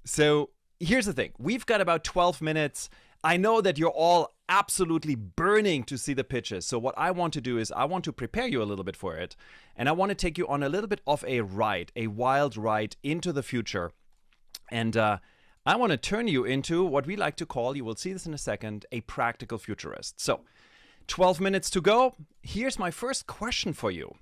So here's the thing. We've got about 12 minutes. I know that you're all absolutely burning to see the pitches. So what I want to do is I want to prepare you a little bit for it. And I want to take you on a little bit of a ride, a wild ride into the future. And I want to turn you into what we like to call, you will see this in a second, a practical futurist. So 12 minutes to go. Here's my first question for you.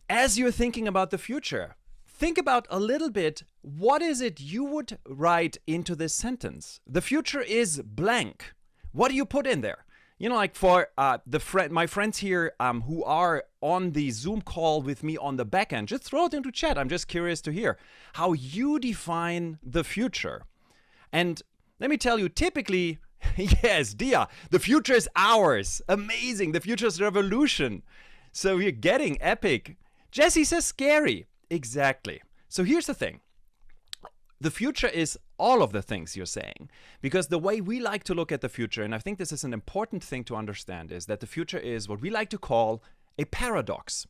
As you're thinking about the future, think about a little bit, what is it you would write into this sentence? The future is blank. What do you put in there? You know, like for my friends here who are on the Zoom call with me on the back end, just throw it into chat. I'm just curious to hear how you define the future. And let me tell you, typically, yes, Dia, the future is ours. Amazing. The future is revolution. So you're getting epic. Jesse says scary. Exactly. So here's the thing. The future is all of the things you're saying, because the way we like to look at the future, and I think this is an important thing to understand, is that the future is what we like to call a paradox.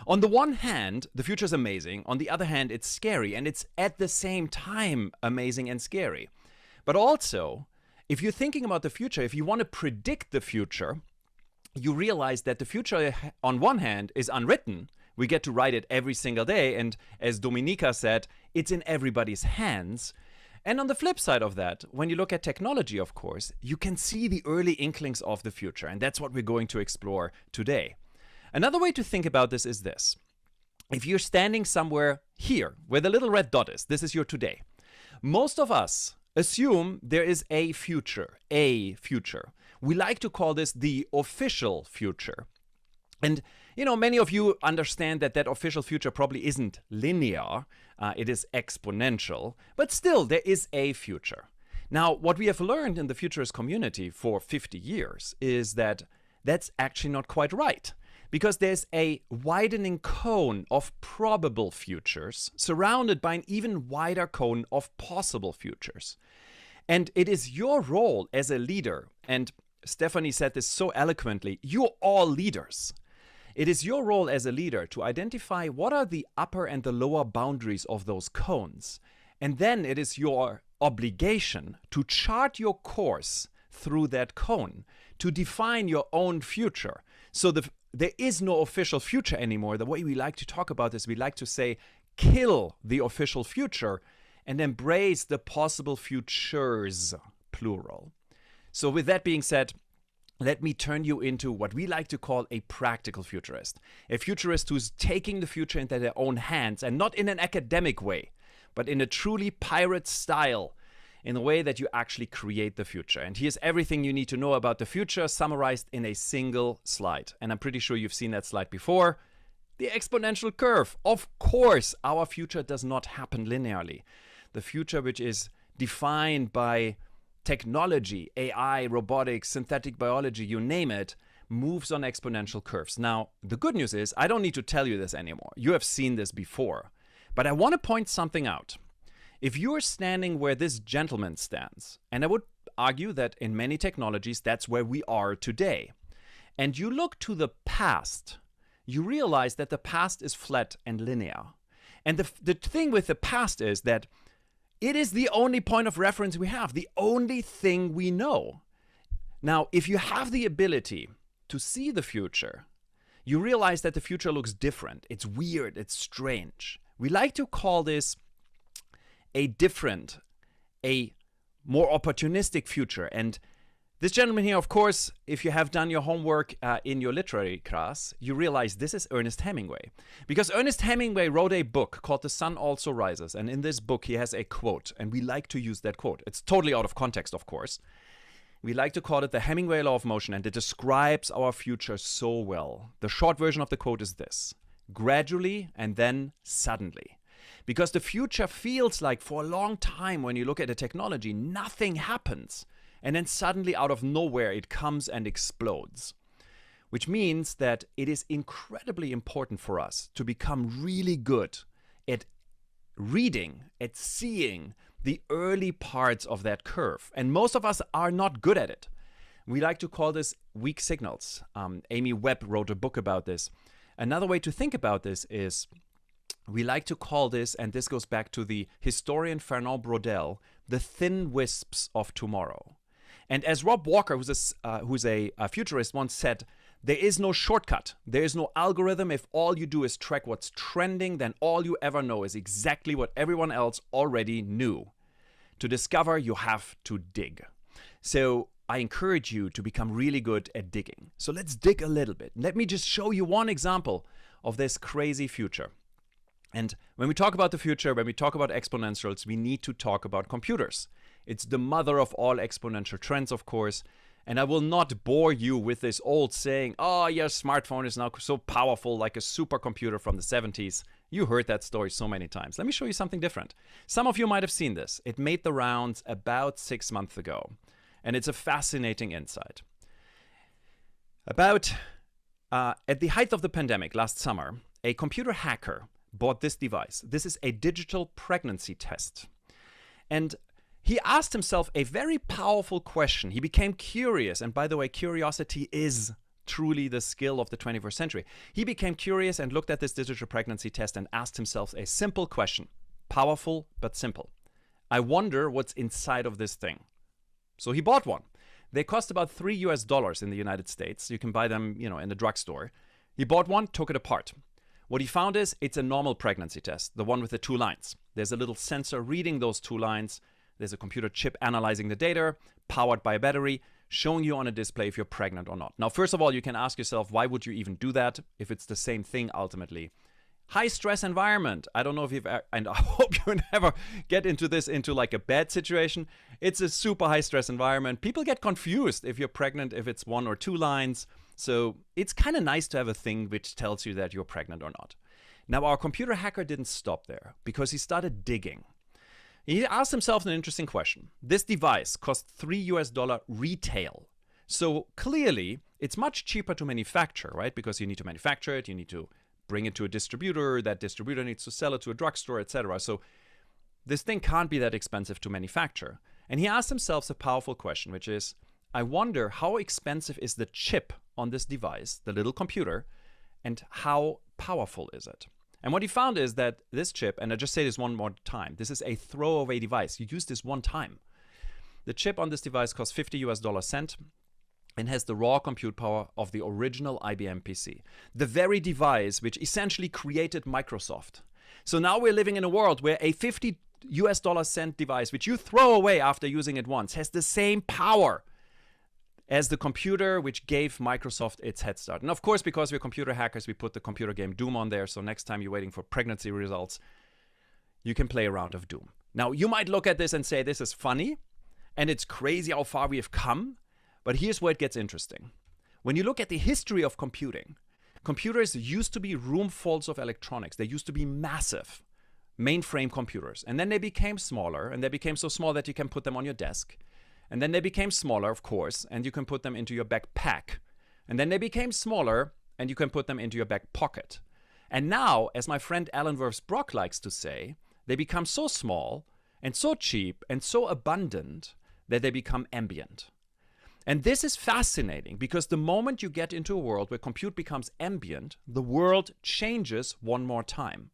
On the one hand, the future is amazing. On the other hand, it's scary, and it's at the same time amazing and scary. But also, if you're thinking about the future, if you want to predict the future, you realize that the future, on one hand, is unwritten. We get to write it every single day. And as Dominika said, it's in everybody's hands. And on the flip side of that, when you look at technology, of course, you can see the early inklings of the future. And that's what we're going to explore today. Another way to think about this is this. If you're standing somewhere here, where the little red dot is, this is your today. Most of us assume there is a future, We like to call this the official future. And, you know, many of you understand that that official future probably isn't linear. It is exponential. But still, there is a future. Now, what we have learned in the futurist community for 50 years is that that's actually not quite right. Because there's a widening cone of probable futures surrounded by an even wider cone of possible futures. And it is your role as a leader, and Stephanie said this so eloquently, you're all leaders. It is your role as a leader to identify what are the upper and the lower boundaries of those cones. And then it is your obligation to chart your course through that cone, to define your own future. So there is no official future anymore. The way we like to talk about this, we like to say, kill the official future and embrace the possible futures, plural. So with that being said, let me turn you into what we like to call a practical futurist. A futurist who's taking the future into their own hands, and not in an academic way, but in a truly pirate style, in a way that you actually create the future. And here's everything you need to know about the future summarized in a single slide. And I'm pretty sure you've seen that slide before. The exponential curve. Of course, our future does not happen linearly. The future, which is defined by technology, AI, robotics, synthetic biology, you name it, moves on exponential curves. Now, the good news is I don't need to tell you this anymore. You have seen this before. But I want to point something out. If you're standing where this gentleman stands, and I would argue that in many technologies, that's where we are today, and you look to the past, you realize that the past is flat and linear. And the thing with the past is that it is the only point of reference we have, the only thing we know. Now, if you have the ability to see the future, you realize that the future looks different. It's weird, it's strange. We like to call this a different, a more opportunistic future. And this gentleman here, of course, if you have done your homework in your literary class, you realize this is Ernest Hemingway. Because Ernest Hemingway wrote a book called The Sun Also Rises. And in this book, he has a quote. And we like to use that quote. It's totally out of context, of course. We like to call it the Hemingway law of motion. And it describes our future so well. The short version of the quote is this: gradually and then suddenly. Because the future feels like for a long time when you look at the technology, nothing happens. And then suddenly out of nowhere, it comes and explodes. Which means that it is incredibly important for us to become really good at reading, at seeing the early parts of that curve. And most of us are not good at it. We like to call this weak signals. Amy Webb wrote a book about this. Another way to think about this is we like to call this, and this goes back to the historian Fernand Braudel, the thin wisps of tomorrow. And as Rob Walker, who's a futurist, once said, there is no shortcut. There is no algorithm. If all you do is track what's trending, then all you ever know is exactly what everyone else already knew. To discover, you have to dig. So I encourage you to become really good at digging. So let's dig a little bit. Let me just show you one example of this crazy future. And when we talk about the future, when we talk about exponentials, we need to talk about computers. It's the mother of all exponential trends, of course. And I will not bore you with this old saying, oh, your smartphone is now so powerful like a supercomputer from the 70s. You heard that story so many times. Let me show you something different. Some of you might have seen this. It made the rounds about 6 months ago. And it's a fascinating insight. At the height of the pandemic last summer, a computer hacker bought this device. This is a digital pregnancy test. And he asked himself a very powerful question. He became curious. And by the way, curiosity is truly the skill of the 21st century. He became curious and looked at this digital pregnancy test and asked himself a simple question. Powerful, but simple. I wonder what's inside of this thing. So he bought one. They cost about $3 in the United States. You can buy them, in the drugstore. He bought one, took it apart. What he found is it's a normal pregnancy test, the one with the 2 lines. There's a little sensor reading those 2 lines. There's a computer chip analyzing the data, powered by a battery, showing you on a display if you're pregnant or not. Now, first of all, you can ask yourself, why would you even do that if it's the same thing ultimately? High stress environment. I don't know if you've, and I hope you never get into like a bad situation. It's a super high stress environment. People get confused if you're pregnant, if it's 1 or 2 lines. So it's kind of nice to have a thing which tells you that you're pregnant or not. Now, our computer hacker didn't stop there because he started digging. He asked himself an interesting question. This device cost $3 retail. So clearly, it's much cheaper to manufacture, right? Because you need to manufacture it, you need to bring it to a distributor, that distributor needs to sell it to a drugstore, etc. So this thing can't be that expensive to manufacture. And he asked himself a powerful question, which is, I wonder how expensive is the chip on this device, the little computer, and how powerful is it? And what he found is that this chip, and I just say this one more time, this is a throwaway device. You use this one time. The chip on this device costs $50 and has the raw compute power of the original IBM PC. The very device which essentially created Microsoft. So now we're living in a world where a $50 device, which you throw away after using it once, has the same power as the computer which gave Microsoft its head start. And of course, because we're computer hackers, we put the computer game Doom on there. So next time you're waiting for pregnancy results, you can play a round of Doom. Now, you might look at this and say, this is funny, and it's crazy how far we have come. But here's where it gets interesting. When you look at the history of computing, computers used to be roomfuls of electronics. They used to be massive mainframe computers. And then they became smaller, and they became so small that you can put them on your desk. And then they became smaller, of course, and you can put them into your backpack. And then they became smaller, and you can put them into your back pocket. And now, as my friend Alan Worth-Brock likes to say, they become so small and so cheap and so abundant that they become ambient. And this is fascinating because the moment you get into a world where compute becomes ambient, the world changes one more time.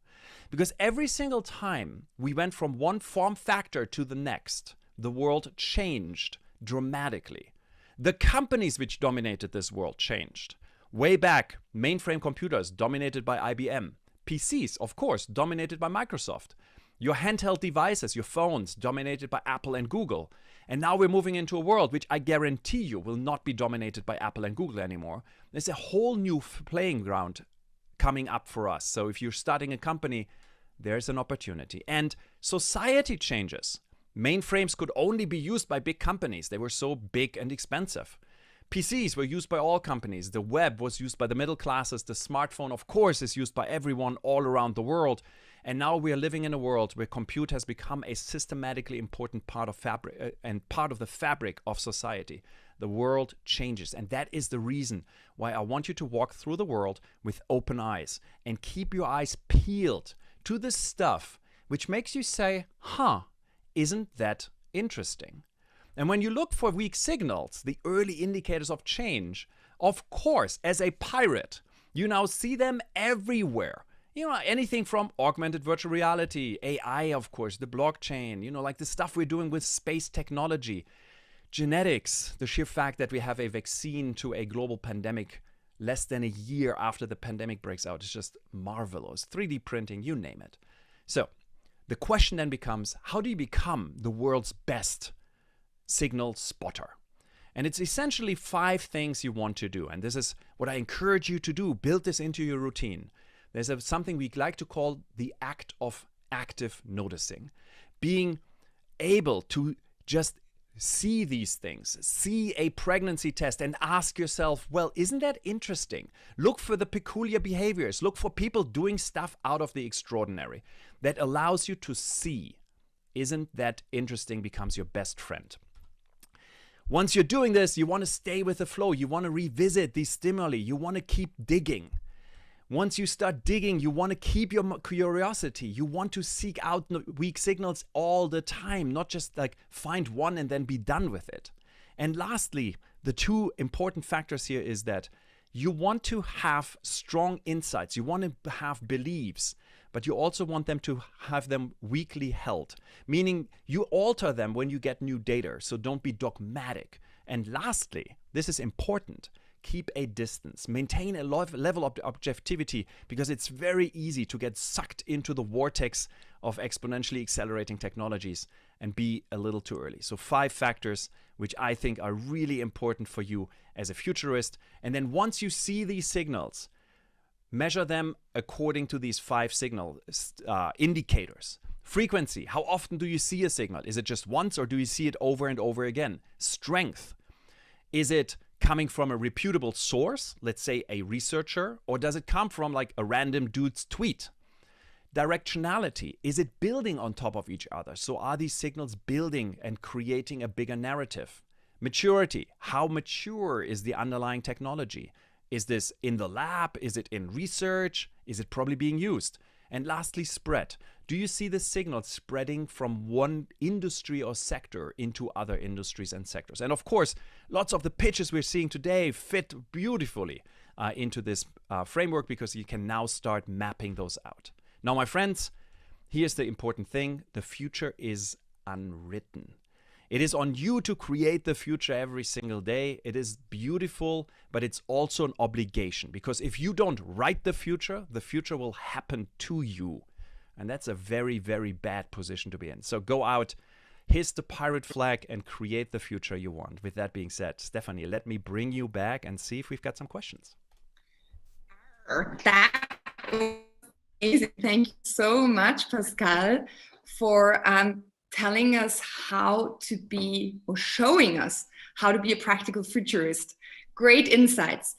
Because every single time we went from one form factor to the next, the world changed dramatically. The companies which dominated this world changed. Way back, mainframe computers dominated by IBM. PCs, of course, dominated by Microsoft. Your handheld devices, your phones, dominated by Apple and Google. And now we're moving into a world which I guarantee you will not be dominated by Apple and Google anymore. There's a whole new playing ground coming up for us. So if you're starting a company, there's an opportunity. And society changes. Mainframes could only be used by big companies. They were so big and expensive. PCs were used by all companies. The web was used by the middle classes. The smartphone, of course, is used by everyone all around the world. And now we are living in a world where compute has become a systematically important part of fabric and part of the fabric of society. The world changes. And that is the reason why I want you to walk through the world with open eyes and keep your eyes peeled to the stuff which makes you say, huh, isn't that interesting? And when you look for weak signals, the early indicators of change, of course, as a pirate, you now see them everywhere. Anything from augmented virtual reality, AI, of course, the blockchain, like the stuff we're doing with space technology, genetics, the sheer fact that we have a vaccine to a global pandemic less than a year after the pandemic breaks out is just marvelous. 3D printing, you name it. So the question then becomes, how do you become the world's best signal spotter? And it's essentially 5 things you want to do. And this is what I encourage you to do. Build this into your routine. There's something we like to call the act of active noticing. Being able to just see these things, see a pregnancy test and ask yourself, well, isn't that interesting? Look for the peculiar behaviors. Look for people doing stuff out of the extraordinary. That allows you to see. Isn't that interesting? Becomes your best friend. Once you're doing this, you want to stay with the flow. You want to revisit these stimuli. You want to keep digging. Once you start digging, you want to keep your curiosity. You want to seek out weak signals all the time, not just like find one and then be done with it. And lastly, the 2 important factors here is that you want to have strong insights. You want to have beliefs, but you also want them to have them weakly held, meaning you alter them when you get new data. So don't be dogmatic. And lastly, this is important. Keep a distance, maintain a level of objectivity, because it's very easy to get sucked into the vortex of exponentially accelerating technologies and be a little too early. So 5 factors which I think are really important for you as a futurist. And then once you see these signals, measure them according to these 5 signal indicators. Frequency, how often do you see a signal? Is it just once or do you see it over and over again? Strength, is it coming from a reputable source, let's say a researcher, or does it come from like a random dude's tweet? Directionality, is it building on top of each other? So are these signals building and creating a bigger narrative? Maturity, how mature is the underlying technology? Is this in the lab? Is it in research? Is it probably being used? And lastly, spread. Do you see the signal spreading from one industry or sector into other industries and sectors? And of course, lots of the pitches we're seeing today fit beautifully into this framework, because you can now start mapping those out. Now, my friends, here's the important thing. The future is unwritten. It is on you to create the future every single day. It is beautiful, but it's also an obligation, because if you don't write the future will happen to you. And that's a very, very bad position to be in. So go out, hiss the pirate flag, and create the future you want. With that being said, Stephanie, let me bring you back and see if we've got some questions. That was amazing. Thank you so much, Pascal, for telling us how to be, or showing us how to be a practical futurist. Great insights.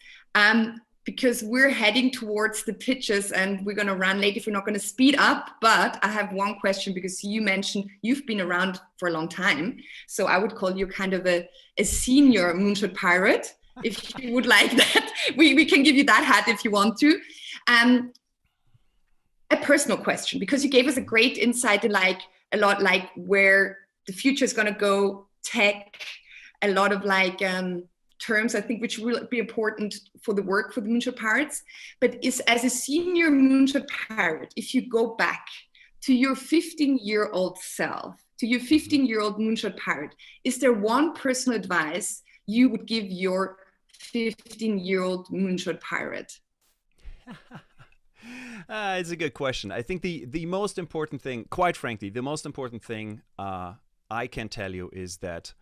Because we're heading towards the pitches and we're going to run late if we're not going to speed up. But I have one question, because you mentioned you've been around for a long time. So I would call you kind of a senior Moonshot pirate, if you would like that. We can give you that hat if you want to. A personal question, because you gave us a great insight in like a lot like where the future is going to go, tech, a lot of like terms I think which will be important for the work for the Moonshot Pirates. But is, as a senior Moonshot Pirate, if you go back to your 15-year-old self, to your 15-year-old Moonshot Pirate, is there one personal advice you would give your 15-year-old Moonshot Pirate? It's a good question. I think the most important thing, quite frankly, the most important thing I can tell you is that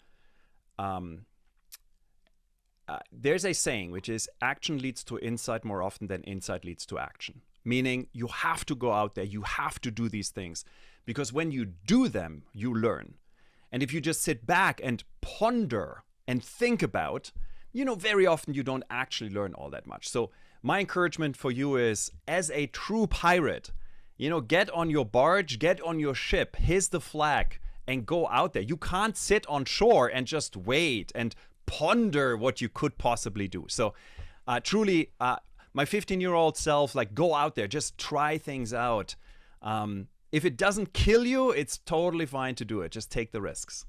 there's a saying which is action leads to insight more often than insight leads to action. Meaning you have to go out there, you have to do these things, because when you do them, you learn. And if you just sit back and ponder and think about, very often you don't actually learn all that much. So my encouragement for you is, as a true pirate, get on your barge, get on your ship, hiss the flag, and go out there. You can't sit on shore and just wait and ponder what you could possibly do. So truly, my 15-year-old self, like, go out there, just try things out. If it doesn't kill you, it's totally fine to do it. Just take the risks.